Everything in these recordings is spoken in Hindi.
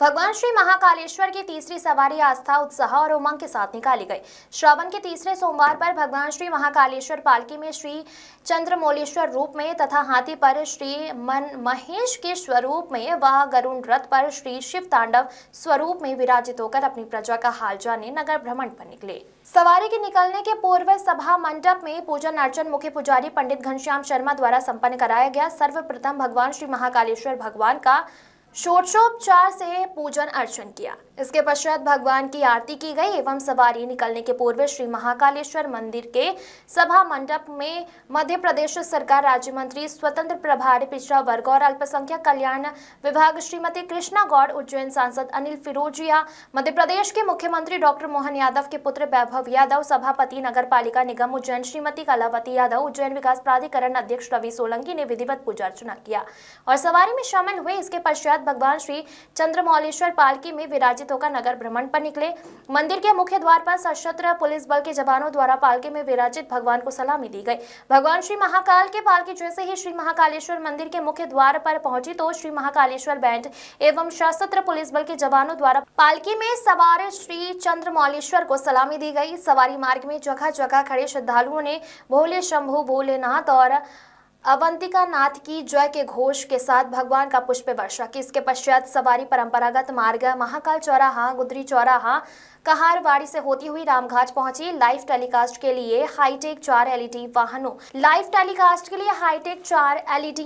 भगवान श्री महाकालेश्वर की तीसरी सवारी आस्था, उत्साह और उमंग के साथ निकाली गई। श्रावण के तीसरे सोमवार पर भगवान श्री महाकालेश्वर पालकी में श्री चंद्रमौलेश्वर रूप में तथा हाथी पर श्री मन महेश के स्वरूप में व गरुड़ रथ पर श्री शिव तांडव स्वरूप में विराजित होकर अपनी प्रजा का हाल जाने नगर भ्रमण पर निकले। सवारी के निकलने के पूर्व सभा मंडप में पूजन अर्चन मुख्य पुजारी पंडित घनश्याम शर्मा द्वारा संपन्न कराया गया। सर्वप्रथम भगवान श्री महाकालेश्वर भगवान का षोडशोपचार से पूजन अर्चन किया। इसके पश्चात भगवान की आरती की गई एवं सवारी निकलने के पूर्व श्री महाकालेश्वर मंदिर के सभा मंडप में मध्य प्रदेश सरकार राज्य मंत्री स्वतंत्र प्रभारी पिछड़ा वर्ग और अल्पसंख्यक कल्याण विभाग श्रीमती कृष्णा गौड़, उज्जैन सांसद अनिल फिरोजिया, मध्य प्रदेश के मुख्यमंत्री डॉक्टर मोहन यादव के पुत्र वैभव यादव, सभापति नगर पालिका निगम उज्जैन श्रीमती कलावती यादव, उज्जैन विकास प्राधिकरण अध्यक्ष रवि सोलंकी ने विधिवत पूजा अर्चना किया और सवारी में शामिल हुए। इसके पश्चात भगवान श्री चंद्रमौलेश्वर पालकी में विराजित होकर नगर भ्रमण पर निकले। मंदिर के मुख्य द्वार पर सशस्त्र पुलिस बल के जवानों द्वारा पालकी में विराजित भगवान को सलामी दी गई। भगवान श्री महाकाल के पालकी जैसे ही श्री महाकालेश्वर मंदिर के मुख्य द्वार पर पहुंची तो श्री महाकालेश्वर बैंड एवं सशस्त्र पुलिस बल के जवानों द्वारा पालकी में सवार श्री चंद्रमौलेश्वर को सलामी दी गई। सवारी मार्ग में जगह जगह खड़े श्रद्धालुओं ने भोले शंभु भोलेनाथ और अवंतिका नाथ की जय के घोष के साथ भगवान का पुष्प वर्षा की। इसके पश्चात सवारी परंपरागत मार्ग महाकाल चौराहा, गुदरी चौराहा, कहारवाड़ी से होती हुई रामघाट पहुंची। लाइव टेलीकास्ट के लिए हाईटेक 4 एलईडी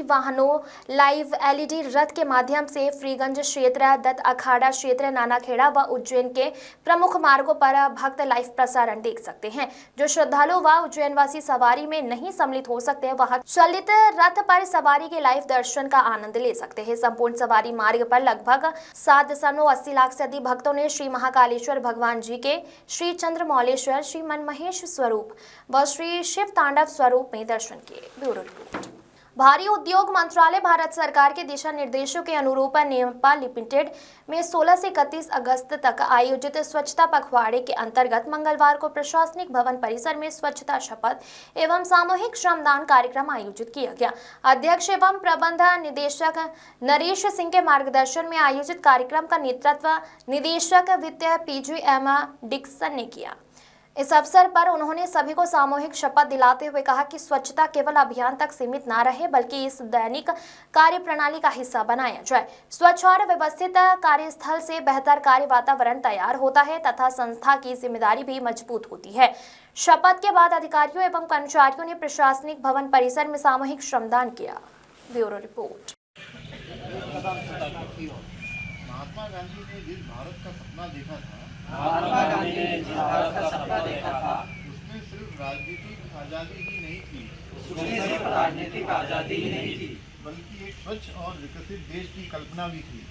वाहनों, लाइव एलईडी रथ के माध्यम से फ्रीगंज क्षेत्र, दत्त अखाड़ा क्षेत्र, नानाखेड़ा व उज्जैन के प्रमुख मार्गों पर भक्त लाइव प्रसारण देख सकते हैं। जो श्रद्धालु व उज्जैन वासी सवारी में नहीं सम्मिलित हो सकते वह चलित रथ पर सवारी के लाइव दर्शन का आनंद ले सकते हैं। संपूर्ण सवारी मार्ग पर लगभग 7.80 लाख से अधिक भक्तों ने श्री महाकालेश्वर भगवान जी के श्री चंद्रमौलेश्वर, श्री मनमहेश स्वरूप व श्री शिव तांडव स्वरूप में दर्शन किए। Bureau report. भारी उद्योग मंत्रालय भारत सरकार के दिशा निर्देशों के अनुरूप नेपाल लिमिटेड में 16 से 31 अगस्त तक आयोजित स्वच्छता पखवाड़े के अंतर्गत मंगलवार को प्रशासनिक भवन परिसर में स्वच्छता शपथ एवं सामूहिक श्रमदान कार्यक्रम आयोजित किया गया। अध्यक्ष एवं प्रबंध निदेशक नरेश सिंह के मार्गदर्शन में आयोजित कार्यक्रम का नेतृत्व निदेशक वित्त PGM डिक्सन ने किया। इस अवसर पर उन्होंने सभी को सामूहिक शपथ दिलाते हुए कहा कि स्वच्छता केवल अभियान तक सीमित न रहे बल्कि इस दैनिक कार्य प्रणाली का हिस्सा बनाया जाए। स्वच्छ और व्यवस्थित कार्यस्थल से बेहतर कार्य वातावरण तैयार होता है तथा संस्था की जिम्मेदारी भी मजबूत होती है। शपथ के बाद अधिकारियों एवं कर्मचारियों ने प्रशासनिक भवन परिसर में सामूहिक श्रमदान किया। Bureau report. महात्मा गांधी ने जिस भारत का सपना देखा था, उसमें सिर्फ राजनीतिक आज़ादी ही नहीं थी, बल्कि एक स्वच्छ और विकसित देश की कल्पना भी थी।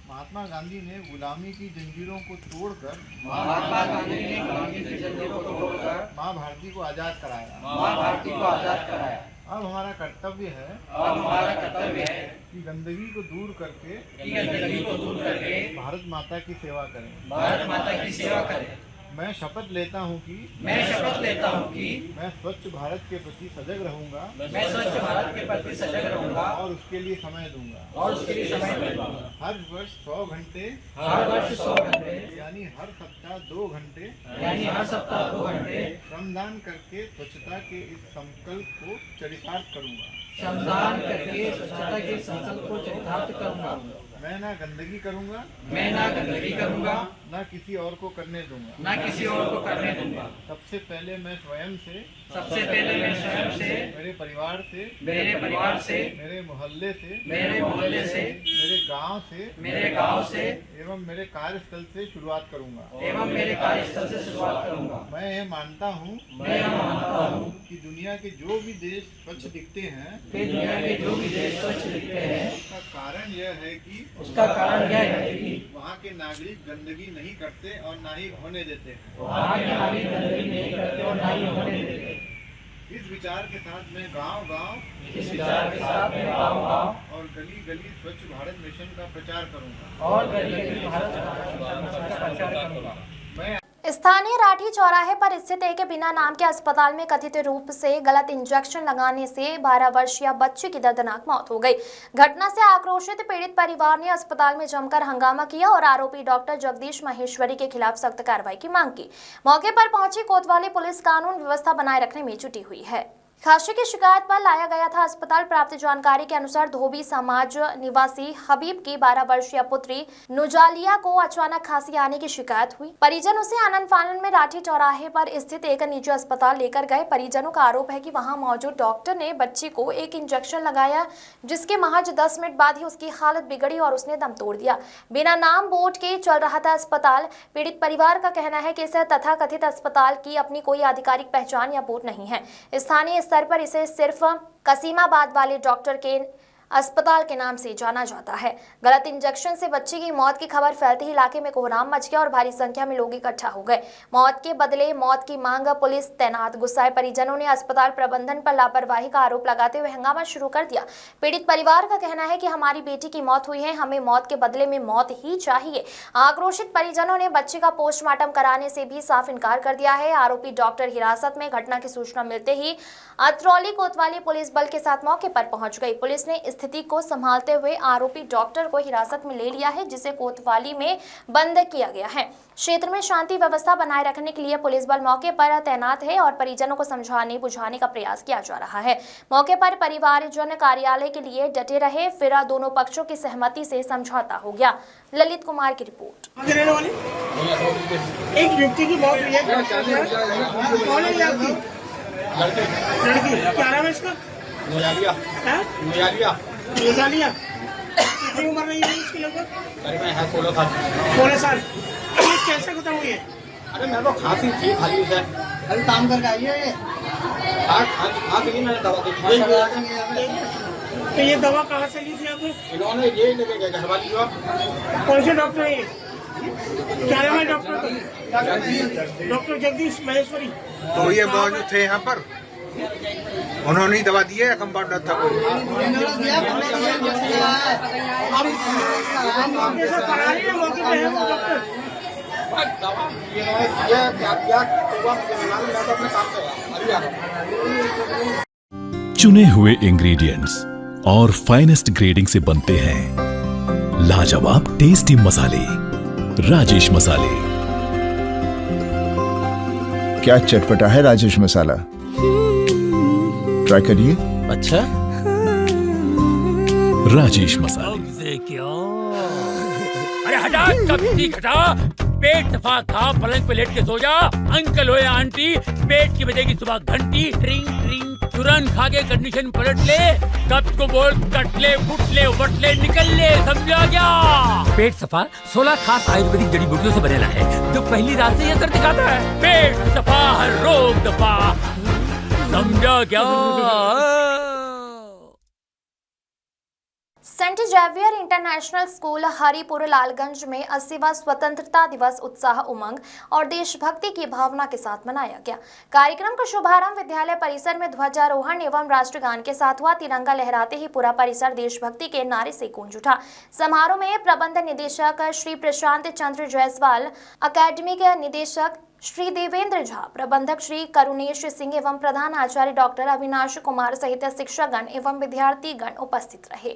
महात्मा गांधी ने गुलामी की जंजीरों को तोड़कर माँ भारती को आजाद कराया। अब हमारा कर्तव्य है कि गंदगी को दूर करके भारत माता की सेवा करें। मैं शपथ लेता हूँ कि मैं स्वच्छ भारत के प्रति सजग रहूँगा और उसके लिए समय दूंगा। हर वर्ष 100 घंटे यानी हर सप्ताह 2 घंटे श्रमदान करके स्वच्छता के इस संकल्प को चरितार्थ करूँगा। मैं ना गंदगी करूँगा, ना किसी और को करने दूंगा। सबसे पहले मैं स्वयं से, मेरे परिवार से, मेरे मोहल्ले से, मेरे गांव से एवं मेरे कार्यस्थल से शुरुआत करूंगा। मैं ये मानता हूँ कि दुनिया के जो भी देश स्वच्छ दिखते हैं, उसका कारण यह है कि वहाँ के नागरिक गंदगी नहीं करते और ना ही होने देते हैं। इस विचार के साथ मैं गांव-गांव और गली-गली स्वच्छ भारत मिशन का प्रचार करूंगा। स्थानीय राठी चौराहे पर स्थित एक बिना नाम के अस्पताल में कथित रूप से गलत इंजेक्शन लगाने से 12 वर्षीय बच्चे की दर्दनाक मौत हो गई। घटना से आक्रोशित पीड़ित परिवार ने अस्पताल में जमकर हंगामा किया और आरोपी डॉक्टर जगदीश महेश्वरी के खिलाफ सख्त कार्रवाई की मांग की। मौके पर पहुंची कोतवाली पुलिस कानून व्यवस्था बनाए रखने में जुटी हुई है। खांसी की शिकायत पर लाया गया था अस्पताल। प्राप्त जानकारी के अनुसार धोबी समाज निवासी हबीब की 12 वर्षीय पुत्री नुजालिया को अचानक खांसी आने की शिकायत हुई। परिजन उसे आनन फानन में राठी चौराहे पर स्थित एक निजी अस्पताल लेकर गए। परिजनों का आरोप है कि वहां मौजूद डॉक्टर ने बच्ची को एक इंजेक्शन लगाया, जिसके महज 10 मिनट बाद ही उसकी हालत बिगड़ी और उसने दम तोड़ दिया। बिना नाम बोर्ड के चल रहा था अस्पताल। पीड़ित परिवार का कहना है कि इस तथाकथित अस्पताल की अपनी कोई आधिकारिक पहचान या बोर्ड नहीं है। स्थानीय स्तर पर इसे सिर्फ कसीमाबाद वाले डॉक्टर के अस्पताल के नाम से जाना जाता है। गलत इंजेक्शन से बच्ची की मौत की खबर फैलते ही इलाके में कोहराम मच गया और भारी संख्या में लोग इकट्ठा हो गए। मौत के बदले मौत की मांग, पुलिस तैनात। गुस्साए परिजनों ने अस्पताल प्रबंधन पर लापरवाही का आरोप लगाते हुए हंगामा शुरू कर दिया। पीड़ित परिवार का कहना है कि हमारी बेटी की मौत हुई है, हमें मौत के बदले में मौत ही चाहिए। आक्रोशित परिजनों ने बच्चे का पोस्टमार्टम कराने से भी साफ इनकार कर दिया है। आरोपी डॉक्टर हिरासत में। घटना की सूचना मिलते ही अतरौली कोतवाली पुलिस बल के साथ मौके पर पहुंच गई। पुलिस ने स्थिति को संभालते हुए आरोपी डॉक्टर को हिरासत में ले लिया है, जिसे कोतवाली में बंद किया गया है। क्षेत्र में शांति व्यवस्था बनाए रखने के लिए पुलिस बल मौके पर तैनात है और परिजनों को समझाने बुझाने का प्रयास किया जा रहा है। मौके पर परिवारजन कार्यालय के लिए डटे रहे, फिर दोनों पक्षों की सहमति से समझौता हो गया। ललित कुमार की रिपोर्ट। एक व्यक्ति की मौत हुई है, कौन है आपकी लड़की? क्या नाम है इसका? नुजालिया। कितनी उम्र रही है इसकी? लगभग करीबन है 16 साल। 16 साल। ये कैसे खत्म हुई है? अरे मेरे को खांसी थी खाली उसे, अभी काम करके आई है ये। खांसी की मैंने दवा दी। तो ये दवा कहाँ से ली थी आपने? इन्होंने ये लेके गए घर वाली। कौन से डॉक्टर है ये? क्या नाम है डॉक्टर का? डॉक्टर जगदीश महेश्वरी। तो ये मौजूद थे यहाँ पर, उन्होंने ही दवा दी है या कंपाउंडर था कोई? चुने हुए इंग्रेडिएंट्स और फाइनेस्ट ग्रेडिंग से बनते हैं लाजवाब टेस्टी मसाले। राजेश मसाले। क्या चटपटा है राजेश मसाला, ट्राई करिए। अच्छा, राजेश मसाले। अरे हटा, कभी हटा। पेट सफा खा, पलंग पे लेट के सो जा। अंकल हो या आंटी, पेट की बजेगी सुबह घंटी। ट्रिंग ट्रिंग, तुरंत खा के कंडीशन पलट ले। कब्ज को बोल कट ले, फुट ले, उबट ले, निकल ले, समझा क्या? पेट सफा 16 खास आयुर्वेदिक जड़ी बूटियों से बनेला है, जो पहली रात से ये असर दिखाता है। पेट सफा, हर रोग दफा, समझा क्या? Saint Xavier International School Haripur Lalganj में 80वां स्वतंत्रता दिवस उत्साह, उमंग और देशभक्ति की भावना के साथ मनाया गया। कार्यक्रम का शुभारंभ विद्यालय परिसर में ध्वजारोहण एवं राष्ट्रगान के साथ हुआ। तिरंगा लहराते ही पूरा परिसर देशभक्ति के नारे से गूंज उठा। समारोह में प्रबंध निदेशक श्री प्रशांत चंद्र जायसवाल, अकेडमिक निदेशक श्री देवेंद्र झा, प्रबंधक श्री करुणेश सिंह एवं प्रधान आचार्य डॉक्टर अविनाश कुमार सहित शिक्षकगण एवं विद्यार्थीगण उपस्थित रहे।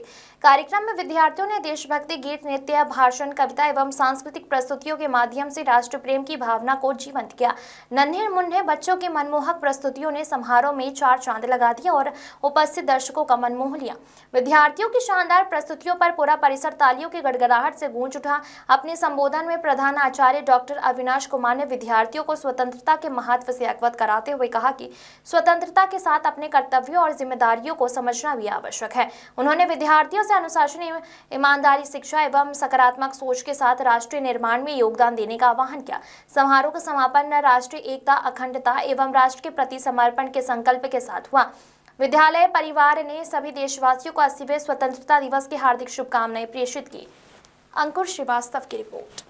कार्यक्रम में विद्यार्थियों ने देशभक्ति गीत, नृत्य, भाषण, कविता एवं सांस्कृतिक प्रस्तुतियों के माध्यम से राष्ट्र प्रेम की भावना को जीवंत किया। नन्हे मुन्ने बच्चों की मनमोहक प्रस्तुतियों ने समारोह में 4 चांद लगा दिया और उपस्थित दर्शकों का मन मोह लिया। विद्यार्थियों की शानदार प्रस्तुतियों पर पूरा परिसर तालियों की गड़गड़ाहट से गूंज उठा। अपने संबोधन में प्रधान आचार्य डॉक्टर अविनाश कुमार ने विद्यार्थियों को स्वतंत्रता के महत्व से अवगत कराते हुए कहा कि स्वतंत्रता के साथ अपने कर्तव्यों और जिम्मेदारियों को समझना भी आवश्यक है। उन्होंने विद्यार्थियों से अनुशासन, ईमानदारी, शिक्षा एवं सकारात्मक सोच के साथ राष्ट्रीय निर्माण में योगदान देने का आह्वान किया। समारोह का समापन राष्ट्रीय एकता, अखंडता एवं राष्ट्र के प्रति समर्पण के संकल्प के साथ हुआ। विद्यालय परिवार ने सभी देशवासियों को 80वें स्वतंत्रता दिवस की हार्दिक शुभकामनाएं प्रेषित की। अंकुर श्रीवास्तव की रिपोर्ट।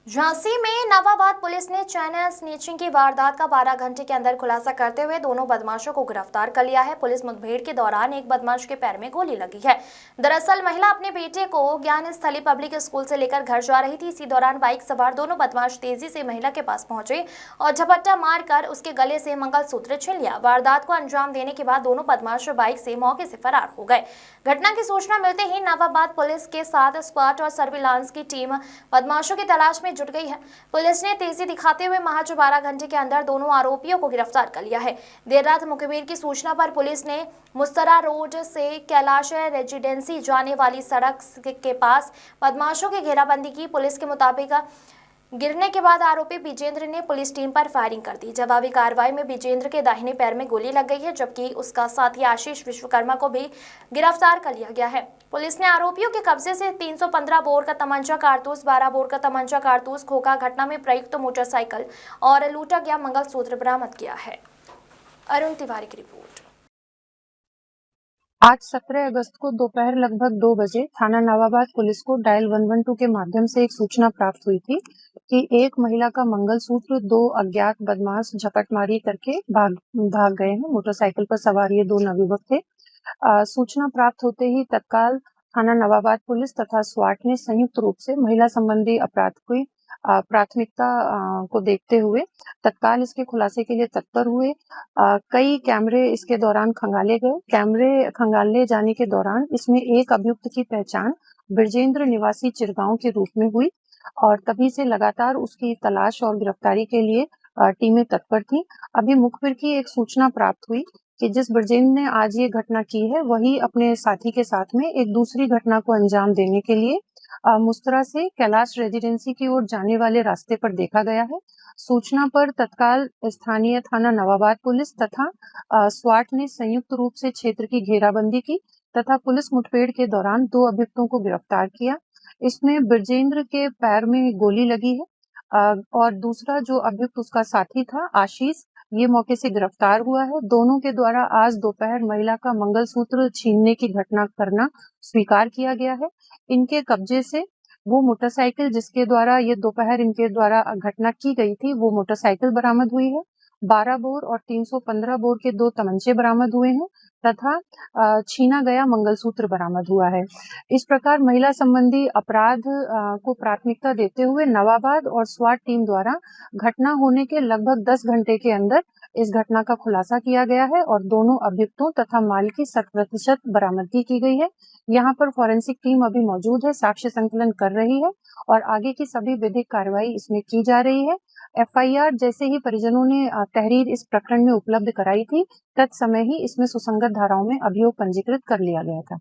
झांसी में नवाबाद पुलिस ने चैन स्नैचिंग की वारदात का 12 घंटे के अंदर खुलासा करते हुए दोनों बदमाशों को गिरफ्तार कर लिया है। पुलिस मुठभेड़ के दौरान एक बदमाश के पैर में गोली लगी है। दरअसल महिला अपने बेटे को ज्ञान स्थली पब्लिक स्कूल से लेकर घर जा रही थी। इसी दौरान बाइक सवार दोनों बदमाश तेजी से महिला के पास पहुंचे और झपट्टा मारकर उसके गले से मंगलसूत्र छीन लिया। वारदात को अंजाम देने के बाद दोनों बदमाश बाइक से मौके से फरार हो गए। घटना की सूचना मिलते ही नवाबाद पुलिस के साथ स्क्वाड और सर्विलांस की टीम बदमाशों की तलाश में जुट गई है। पुलिस ने तेजी दिखाते हुए महज 12 घंटे के अंदर दोनों आरोपियों को गिरफ्तार कर लिया है। देर रात मुखबिर की सूचना पर पुलिस ने मुस्तरा रोड से कैलाश रेजिडेंसी जाने वाली सड़क के पास बदमाशों की घेराबंदी की। पुलिस के मुताबिक गिरने के बाद आरोपी विजेंद्र ने पुलिस टीम पर फायरिंग कर दी। जवाबी कार्रवाई में विजेंद्र के दाहिने पैर में गोली लग गई है, जबकि उसका साथी आशीष विश्वकर्मा को भी गिरफ्तार कर लिया गया है। पुलिस ने आरोपियों के कब्जे से 315 बोर का तमंचा कारतूस, 12 बोर का तमंचा कारतूस, खोखा, घटना में प्रयुक्त मोटरसाइकिल और लूटा गया मंगलसूत्र बरामद किया है। अरुण तिवारी की रिपोर्ट। आज 17 अगस्त को दोपहर लगभग 2 बजे थाना नवाबाद पुलिस को डायल 112 के माध्यम से एक सूचना प्राप्त हुई थी कि एक महिला का मंगलसूत्र 2 अज्ञात बदमाश झपटमारी करके भाग गए हैं। मोटरसाइकिल पर सवार ये 2 नवयुवक थे। सूचना प्राप्त होते ही तत्काल थाना नवाबाद पुलिस तथा स्वाट ने संयुक्त रूप से महिला संबंधी अपराध की प्राथमिकता को देखते हुए तत्काल इसके खुलासे के लिए तत्पर हुए। कई कैमरे इसके दौरान खंगाले गए। कैमरे खंगाले जाने के दौरान इसमें एक अभियुक्त की पहचान ब्रजेंद्र निवासी चिरगांव के रूप में हुई और तभी से लगातार उसकी तलाश और गिरफ्तारी के लिए टीमें तत्पर थी। अभी मुखबिर की एक सूचना प्राप्त हुई कि जिस ब्रजेंद्र ने आज ये घटना की है वही अपने साथी के साथ में एक दूसरी घटना को अंजाम देने के लिए मुस्तरा से कैलाश रेजिडेंसी की ओर जाने वाले रास्ते पर देखा गया है। सूचना पर तत्काल स्थानीय थाना नवाबाद पुलिस तथा स्वाट ने संयुक्त रूप से क्षेत्र की घेराबंदी की तथा पुलिस मुठभेड़ के दौरान 2 अभियुक्तों को गिरफ्तार किया। इसमें ब्रजेंद्र के पैर में गोली लगी है और दूसरा जो अभियुक्त उसका साथी था आशीष, ये मौके से गिरफ्तार हुआ है। दोनों के द्वारा आज दोपहर महिला का मंगलसूत्र छीनने की घटना करना स्वीकार किया गया है। इनके कब्जे से वो मोटरसाइकिल जिसके द्वारा ये दोपहर इनके द्वारा घटना की गई थी वो मोटरसाइकिल बरामद हुई है। 12 बोर और 315 बोर के 2 तमंचे बरामद हुए हैं तथा छीना गया मंगलसूत्र बरामद हुआ है। इस प्रकार महिला संबंधी अपराध को प्राथमिकता देते हुए नवाबाद और स्वाट टीम द्वारा घटना होने के लगभग 10 घंटे के अंदर इस घटना का खुलासा किया गया है और दोनों अभियुक्तों तथा माल की 100% बरामदगी की गई है। यहाँ पर फॉरेंसिक टीम अभी मौजूद है, साक्ष्य संकलन कर रही है और आगे की सभी विधिक कार्रवाई इसमें की जा रही है। FIR जैसे ही परिजनों ने तहरीर इस प्रकरण में उपलब्ध कराई थी, तत्समय ही इसमें सुसंगत धाराओं में अभियोग पंजीकृत कर लिया गया था।